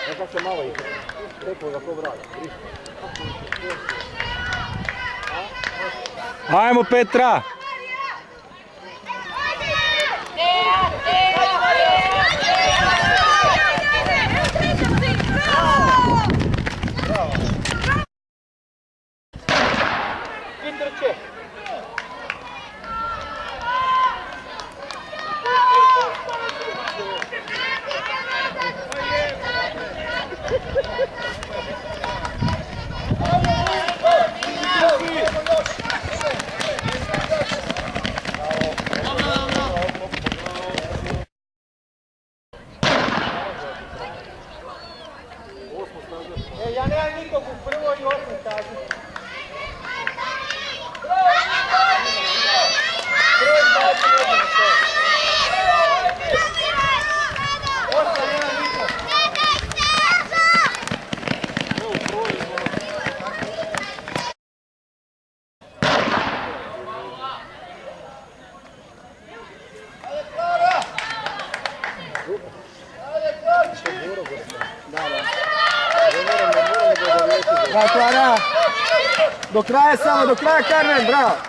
Neka se malo ide. Rekao da to vrati. Ajmo Petra! Ja nemam nikog u prvoj i osmoj stazi. Bravo Klara! Do kraja samo, do kraja Carmen, bravo!